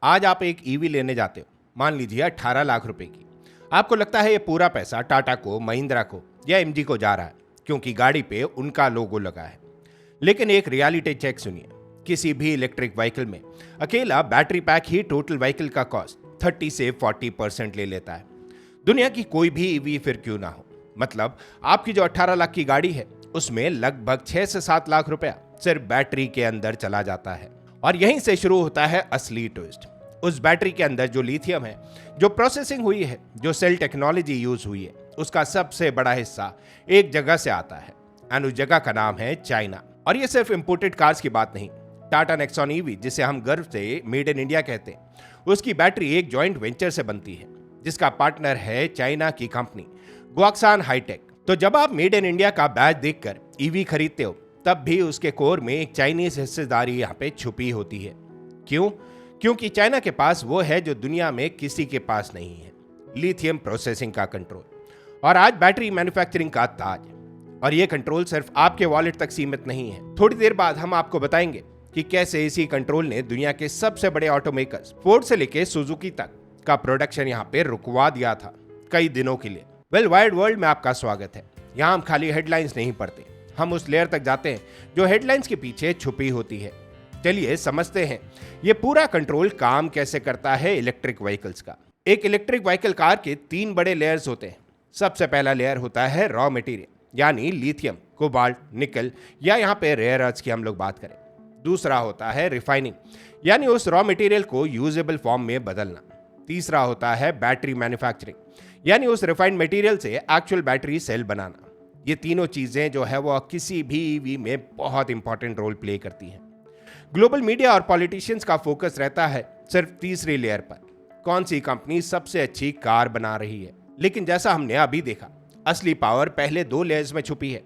आज आप एक ईवी लेने जाते हो, मान लीजिए 18 लाख रुपए की। आपको लगता है ये पूरा पैसा टाटा को, महिंद्रा को या एमजी को जा रहा है, क्योंकि गाड़ी पे उनका लोगो लगा है। लेकिन एक रियलिटी चेक सुनिए। किसी भी इलेक्ट्रिक व्हीकल में अकेला बैटरी पैक ही टोटल व्हीकल का कॉस्ट 30 से 40% ले लेता है। दुनिया की कोई भी ईवी फिर क्यों ना हो, मतलब आपकी जो 18 लाख की गाड़ी है उसमें लगभग 6 से 7 लाख रुपया सिर्फ बैटरी के अंदर चला जाता है। और यहीं से शुरू होता है असली ट्विस्ट। उस बैटरी के अंदर जो लिथियम है, जो प्रोसेसिंग हुई है, जो सेल टेक्नोलॉजी यूज हुई है, उसका सबसे बड़ा हिस्सा एक जगह से आता है और उस जगह का नाम है चाइना। और ये सिर्फ इंपोर्टेड कार्स की बात नहीं। टाटा नेक्सॉन ईवी, जिसे हम गर्व से मेड इन इंडिया कहते हैं, उसकी बैटरी एक जॉइंट वेंचर से बनती है, जिसका पार्टनर है चाइना की कंपनी गुआक्सान हाईटेक। तो जब आप मेड इन इंडिया का बैज देखकर ईवी खरीदते हो, तब भी उसके कोर में एक चाइनीज हिस्सेदारी यहाँ पे छुपी होती है। क्यों? क्योंकि चाइना के पास वो है जो दुनिया में किसी के पास नहीं है, लिथियम प्रोसेसिंग का कंट्रोल। और आज बैटरी मैन्युफैक्चरिंग का ताज। और ये कंट्रोल सिर्फ आपके वॉलेट तक सीमित नहीं है। थोड़ी देर बाद हम आपको बताएंगे कि कैसे इसी कंट्रोल ने दुनिया के सबसे बड़े ऑटोमेकर्स फोर्ड से लेके सुजुकी तक का प्रोडक्शन यहाँ पे रुकवा दिया था कई दिनों के लिए। वेल, वाइड वर्ल्ड में आपका स्वागत है। यहाँ हम खाली हेडलाइंस नहीं पढ़ते, हम उस लेयर तक जाते हैं जो हेडलाइंस के पीछे छुपी होती है। चलिए समझते हैं ये पूरा कंट्रोल काम कैसे करता है इलेक्ट्रिक व्हीकल्स का। एक इलेक्ट्रिक व्हीकल कार के 3 बड़े लेयर्स होते हैं। सबसे पहला लेयर होता है रॉ मटेरियल, यानी लिथियम, कोबाल्ट, निकल या यहाँ पे रेयर अर्थ की हम लोग बात करें। दूसरा होता है रिफाइनिंग, यानी उस रॉ मटेरियल को यूजेबल फॉर्म में बदलना। तीसरा होता है बैटरी मैन्युफैक्चरिंग, यानी उस रिफाइंड मटेरियल से एक्चुअल बैटरी सेल बनाना। ये तीनों चीजें जो है वो किसी भी ईवी में बहुत इंपॉर्टेंट रोल प्ले करती हैं। ग्लोबल मीडिया और पॉलिटिशियंस का फोकस रहता है सिर्फ तीसरी लेयर पर, कौन सी कंपनी सबसे अच्छी कार बना रही है। लेकिन जैसा हमने अभी देखा, असली पावर पहले 2 लेयर्स में छुपी है।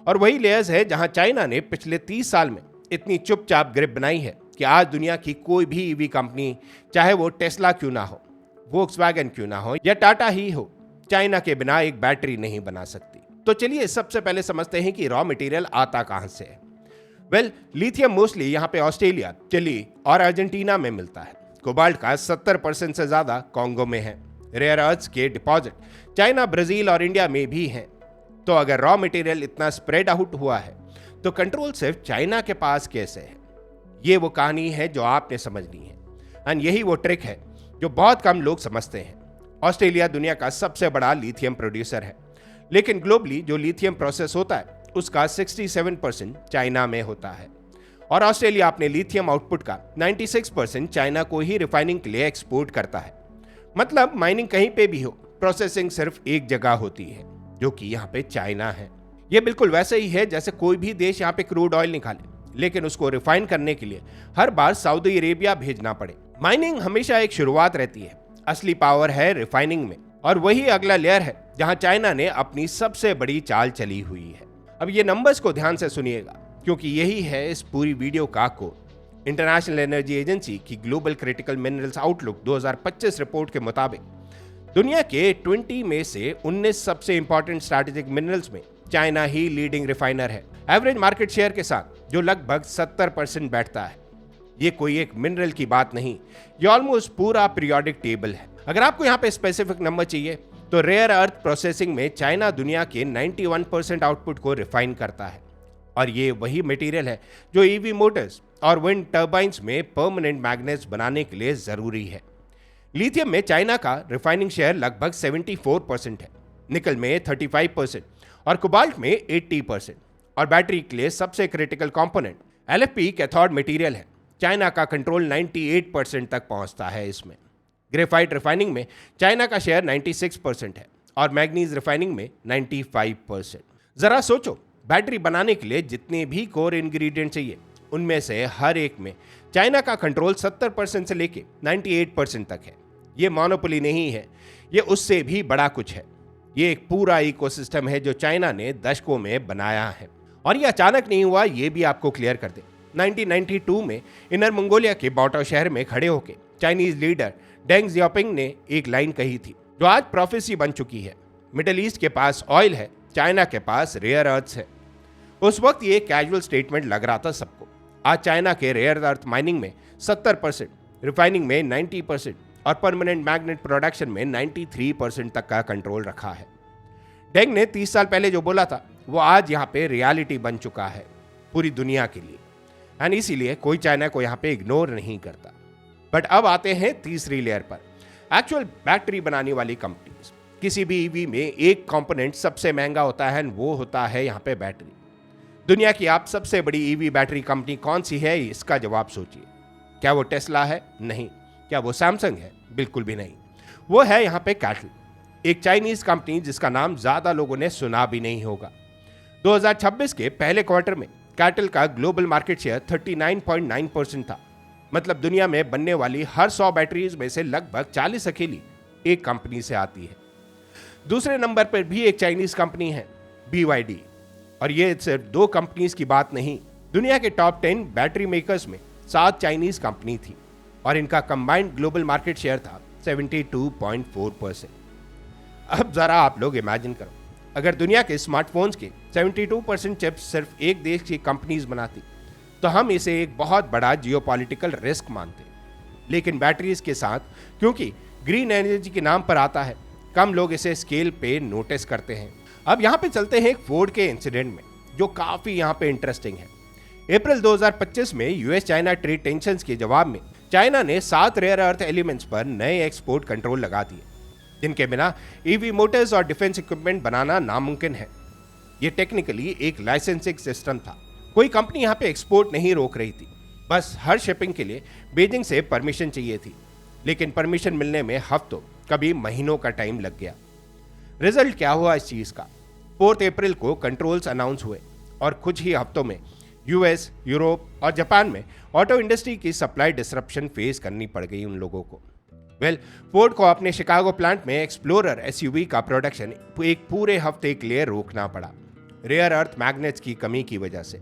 और वही लेयर्स है जहां चाइना ने पिछले 30 साल में इतनी चुपचाप ग्रिप बनाई है कि आज दुनिया की कोई भी ईवी कंपनी, चाहे वो टेस्ला क्यों ना हो, वोक्सवैगन क्यों ना हो या टाटा ही हो, चाइना के बिना एक बैटरी नहीं बना सकती। तो चलिए सबसे पहले समझते हैं कि रॉ मटेरियल आता कहां से है। वेल, लिथियम मोस्टली यहाँ पे ऑस्ट्रेलिया, चिली और अर्जेंटीना में मिलता है। कोबाल्ट का 70% से ज्यादा कांगो में है। रेयर अर्थ्स के डिपॉजिट चाइना, ब्राजील और इंडिया में भी हैं। तो अगर रॉ मटेरियल इतना स्प्रेड आउट हुआ है, तो कंट्रोल सिर्फ चाइना के पास कैसे है? ये वो कहानी है जो आपने समझनी है। एंड यही वो ट्रिक है जो बहुत कम लोग समझते हैं। ऑस्ट्रेलिया दुनिया का सबसे बड़ा लिथियम प्रोड्यूसर है, लेकिन ग्लोबली जो लिथियम प्रोसेस होता है उसका 67% चाइना में होता है। और ऑस्ट्रेलिया अपने लिथियम आउटपुट का 96% चाइना को ही रिफाइनिंग के लिए एक्सपोर्ट करता है। मतलब माइनिंग कहीं पे भी हो, प्रोसेसिंग सिर्फ एक जगह होती है, जो कि यहाँ पे चाइना है। ये बिल्कुल वैसे ही है जैसे कोई भी देश यहाँ पे क्रूड ऑयल निकाले, लेकिन उसको रिफाइन करने के लिए हर बार सऊदी अरेबिया भेजना पड़े। माइनिंग हमेशा एक शुरुआत रहती है, असली पावर है रिफाइनिंग में। और वही अगला लेयर है जहां चाइना ने अपनी सबसे बड़ी चाल चली हुई है। अब ये नंबर्स को ध्यान से सुनिएगा, क्योंकि यही है इस पूरी वीडियो का कोड। इंटरनेशनल एनर्जी एजेंसी की global critical minerals outlook 2025 report के मुताबिक दुनिया के 20 में से 19 सबसे इंपॉर्टेंट स्ट्रैटेजिक मिनरल्स में चाइना ही लीडिंग रिफाइनर है, एवरेज मार्केट शेयर के साथ, जो लगभग 70% बैठता है। ये कोई एक मिनरल की बात नहीं, ये ऑलमोस्ट पूरा पीरियोडिक टेबल है। अगर आपको यहाँ पे स्पेसिफिक नंबर चाहिए, तो रेयर अर्थ प्रोसेसिंग में चाइना दुनिया के 91% आउटपुट को रिफाइन करता है। और ये वही मटेरियल है जो ईवी मोटर्स और विंड टर्बाइंस में परमानेंट मैग्नेट्स बनाने के लिए जरूरी है। लिथियम में चाइना का रिफाइनिंग शेयर लगभग 74% है, निकल में 35% और कोबाल्ट में 80%। और बैटरी के लिए सबसे critical component LFP cathode material है, चाइना का कंट्रोल 98% तक पहुंचता है इसमें। ग्रेफाइट रिफाइनिंग में चाइना का शेयर 96% है और मैग्नीज रिफाइनिंग में 95%। जरा सोचो, बैटरी बनाने के लिए जितने भी कोर इंग्रेडिएंट चाहिए, उनमें से हर एक में चाइना का कंट्रोल 70% से लेके 98% तक है। ये मोनोपोली नहीं है, ये उससे भी बड़ा कुछ है। ये एक पूरा इकोसिस्टम है जो चाइना ने दशकों में बनाया है। और ये अचानक नहीं हुआ, ये भी आपको क्लियर कर दे। 1992 में इनर मंगोलिया के बाओटाओ शहर में खड़े होकर चाइनीज लीडर डेंग जियाओपिंग ने एक लाइन कही थी, जो आज प्रोफेसी बन चुकी है। मिडिल ईस्ट के पास ऑयल है, चाइना के पास रेयर अर्थ्स है। उस वक्त ये कैजुअल स्टेटमेंट लग रहा था सबको। आज चाइना के रेयर अर्थ माइनिंग में 70%, रिफाइनिंग में 90% और परमानेंट मैग्नेट प्रोडक्शन में 93% तक का कंट्रोल रखा है। डेंग ने 30 साल पहले जो बोला था वो आज यहाँ पे रियलिटी बन चुका है पूरी दुनिया के लिए, एंड इसीलिए कोई चाइना को यहाँ पे इग्नोर नहीं करता। बट अब आते हैं तीसरी लेयर पर, एक्चुअल बैटरी बनाने वाली कंपनीज। किसी भी ईवी में एक कंपोनेंट सबसे महंगा होता है, वो होता है यहाँ पे बैटरी। दुनिया की आप सबसे बड़ी ईवी बैटरी कंपनी कौन सी है, इसका जवाब सोचिए। क्या वो टेस्ला है? नहीं। क्या वो सैमसंग है? बिल्कुल भी नहीं। वो है यहाँ पे कैटल, एक चाइनीज कंपनी जिसका नाम ज्यादा लोगों ने सुना भी नहीं होगा। 2026 के पहले क्वार्टर में कैटल का ग्लोबल मार्केट शेयर 39.9% था। मतलब दुनिया में बनने वाली हर 100 बैटरीज में से लगभग 40 अकेली एक कंपनी से आती है। दूसरे नंबर पर भी एक चाइनीज कंपनी है, BYD। और ये सिर्फ 2 कंपनीज की बात नहीं, दुनिया के टॉप 10 बैटरी मेकर्स में 7 चाइनीज कंपनी थी और इनका कंबाइंड ग्लोबल मार्केट शेयर था 72.4%। अब जरा आप लोग इमेजिन करो, अगर दुनिया के स्मार्टफोन्स के 72% चिप्स सिर्फ एक देश की कंपनीज बनाती तो हम इसे एक बहुत बड़ा जियोपॉलिटिकल रिस्क मानते। लेकिन बैटरीज के साथ, क्योंकि ग्रीन एनर्जी के नाम पर आता है, कम लोग इसे स्केल पे नोटिस करते हैं। अब यहाँ पे चलते हैं एक फोर्ड के इंसिडेंट में, जो काफी यहाँ पे इंटरेस्टिंग है। अप्रैल 2025 में यूएस चाइना ट्रेड टेंशंस के जवाब में चाइना ने 7 रेयर अर्थ एलिमेंट्स पर नए एक्सपोर्ट कंट्रोल लगा दिए, जिनके बिना ईवी मोटर्स और डिफेंस इक्विपमेंट बनाना नामुमकिन है। ये टेक्निकली एक लाइसेंसिंग सिस्टम था। कोई कंपनी यहाँ पे एक्सपोर्ट नहीं रोक रही थी, बस हर शिपिंग के लिए बीजिंग से परमिशन चाहिए थी। लेकिन परमिशन मिलने में हफ्तों, कभी महीनों का टाइम लग गया। रिजल्ट क्या हुआ इस चीज का? 4 अप्रैल को कंट्रोल्स अनाउंस हुए और कुछ ही हफ्तों में यूएस, यूरोप और जापान में ऑटो इंडस्ट्री की सप्लाई डिसरप्शन फेस करनी पड़ गई उन लोगों को। फोर्ड को अपने शिकागो प्लांट में एक्सप्लोरर एसयूवी का प्रोडक्शन एक पूरे हफ्ते के लिए रोकना पड़ा, रेयर अर्थ मैग्नेट्स की कमी की वजह से।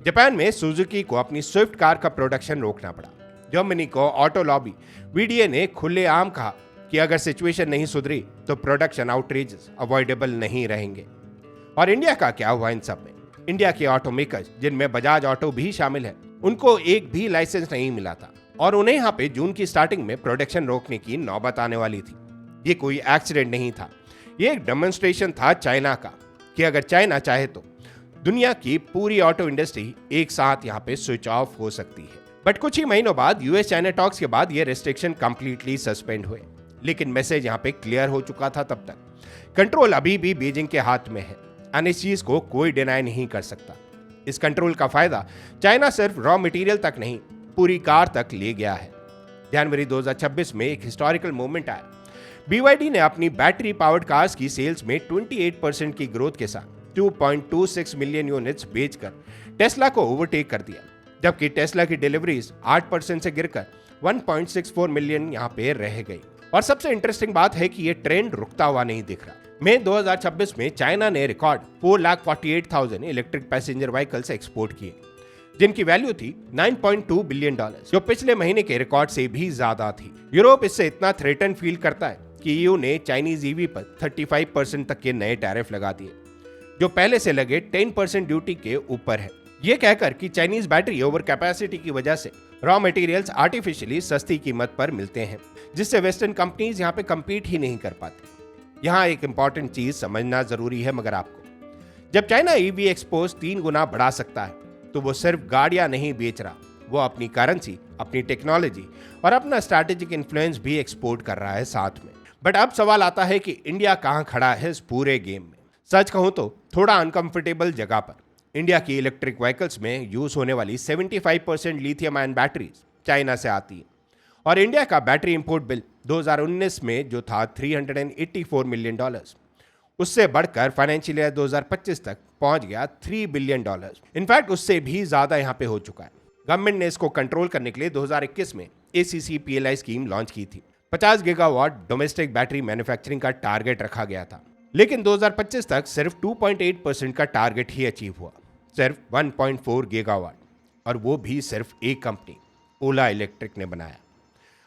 जापान में सुजुकी को अपनी स्विफ्ट कार का प्रोडक्शन रोकना पड़ा। जर्मनी को ऑटो लॉबी वीडीए ने खुलेआम कहा कि अगर सिचुएशन नहीं सुधरी तो प्रोडक्शन आउटरीच अवॉइडेबल नहीं रहेंगे। और इंडिया का क्या हुआ इन सब में? इंडिया के ऑटो मेकर्स, जिनमें बजाज ऑटो भी शामिल है, उनको एक भी लाइसेंस नहीं मिला था और उन्हें यहाँ पे जून की स्टार्टिंग में प्रोडक्शन रोकने की नौबत आने वाली थी। ये कोई एक्सीडेंट नहीं था, ये एक डेमोन्स्ट्रेशन था चाइना का कि अगर चाइना चाहे तो दुनिया की पूरी ऑटो इंडस्ट्री एक साथ यहाँ पे स्विच ऑफ हो सकती है। बट कुछ ही महीनों बाद यूएस चाइना टॉक्स के बाद ये रेस्ट्रिक्शन कंप्लीटली सस्पेंड हुए। लेकिन मैसेज यहाँ पे क्लियर हो चुका था तब तक। कंट्रोल अभी भी बीजिंग के हाथ में है और इस चीज को कोई डिनाई नहीं कर सकता। इस कंट्रोल का फायदा चाइना सिर्फ रॉ मटेरियल तक नहीं, पूरी कार तक ले गया है। जनवरी 2026 में एक हिस्टोरिकल मोमेंट आया। BYD ने अपनी बैटरी पावर्ड कार्स की सेल्स में 28% की ग्रोथ के साथ 2.26 मिलियन यूनिट्स बेचकर टेस्ला को ओवरटेक कर दिया, जबकि टेस्ला की डिलीवरीज 8% से गिरकर 1.64 मिलियन यहाँ पे रह गई। और सबसे इंटरेस्टिंग बात है कि ये ट्रेंड रुकता हुआ नहीं दिख रहा। मई 2026 में चाइना ने record 4,48,000 electric passenger vehicles export किए, जिनकी वैल्यू थी $9.2 बिलियन, जो पिछले महीने के रिकॉर्ड से भी ज्यादा थी। यूरोप इससे इतना थ्रेटन फील करता है कि ईयू ने चाइनीज ईवी पर 35% तक के नए टैरिफ लगा दिए, जो पहले से लगे 10% ड्यूटी के ऊपर है। ये कहकर कि चाइनीज बैटरी ओवर कैपेसिटी की वजह से रॉ मटेरियल्स आर्टिफिशियली सस्ती कीमत पर मिलते हैं, जिससे वेस्टर्न कंपनीज यहाँ पे कम्पीट ही नहीं कर पाती। यहाँ एक इंपॉर्टेंट चीज समझना जरूरी है मगर आपको, जब चाइना ईवी एक्सपोर्ट 3 गुना बढ़ा सकता है तो वो सिर्फ गाड़ियां नहीं बेच रहा, वो अपनी करेंसी, अपनी टेक्नोलॉजी और अपना स्ट्रैटेजिक इन्फ्लुएंस भी एक्सपोर्ट कर रहा है साथ में। बट अब सवाल आता है कि इंडिया कहाँ खड़ा है इस पूरे गेम में? सच कहूं तो थोड़ा अनकंफर्टेबल जगह पर। इंडिया की इलेक्ट्रिक व्हीकल्स में यूज होने वाली 75% लिथियम आयन बैटरीज चाइना से आती है और इंडिया का बैटरी इंपोर्ट बिल 2019 में जो था $384 मिलियन, उससे बढ़कर फाइनेंशियल ईयर 2025 तक पहुंच गया $3 बिलियन। इनफैक्ट उससे भी ज्यादा यहां पे हो चुका है। गवर्नमेंट ने इसको कंट्रोल करने के लिए 2021 में ACC PLI स्कीम लॉन्च की थी। 50 गीगावाट डोमेस्टिक बैटरी मैन्युफैक्चरिंग का टारगेट रखा गया था, लेकिन 2025 तक सिर्फ 2.8% का टारगेट ही अचीव हुआ, सिर्फ 1.4 गीगावाट, और वो भी सिर्फ एक कंपनी ओला इलेक्ट्रिक ने बनाया।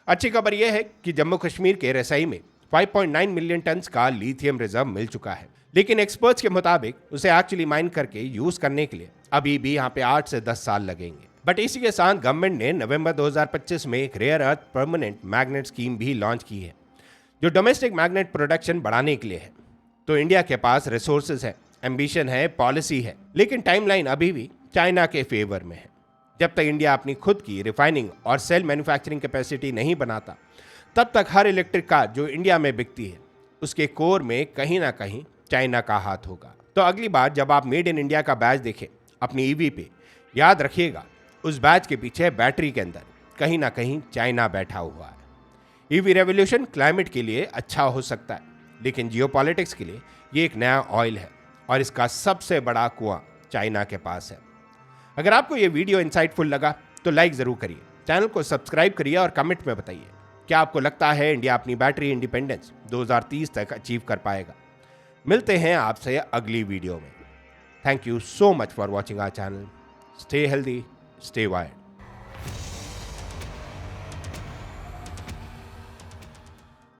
अच्छी खबर यह है कि जम्मू कश्मीर के रसाई में 5.9 मिलियन टन का लिथियम रिजर्व मिल चुका है, लेकिन एक्सपर्ट्स के मुताबिक उसे एक्चुअली माइन करके यूज करने के लिए अभी भी यहाँ पे 8 से 10 साल लगेंगे। बट इसी के साथ गवर्नमेंट ने नवंबर 2025 में एक rare earth permanent magnet scheme भी लॉन्च की है, जो डोमेस्टिक मैग्नेट प्रोडक्शन बढ़ाने के लिए है। तो इंडिया के पास रिसोर्सेज है, एम्बिशन है, पॉलिसी है, लेकिन टाइमलाइन अभी भी चाइना के फेवर में है। जब तक इंडिया अपनी खुद की रिफाइनिंग और सेल मैन्युफैक्चरिंग कैपेसिटी नहीं बनाता, तब तक हर इलेक्ट्रिक कार जो इंडिया में बिकती है उसके कोर में कहीं ना कहीं चाइना का हाथ होगा। तो अगली बार जब आप मेड इन इंडिया का बैच देखें अपनी ईवी पे, याद रखिएगा उस बैच के पीछे बैटरी के अंदर कहीं ना कहीं चाइना बैठा हुआ है। ईवी रेवोल्यूशन क्लाइमेट के लिए अच्छा हो सकता है, लेकिन जियोपॉलिटिक्स के लिए ये एक नया ऑयल है और इसका सबसे बड़ा कुआं चाइना के पास है। अगर आपको ये वीडियो इंसाइटफुल लगा तो लाइक ज़रूर करिए, चैनल को सब्सक्राइब करिए और कमेंट में बताइए क्या आपको लगता है इंडिया अपनी बैटरी इंडिपेंडेंस 2030 तक अचीव कर पाएगा। मिलते हैं आपसे अगली वीडियो में। Thank you so much for watching our channel. Stay healthy, stay wired.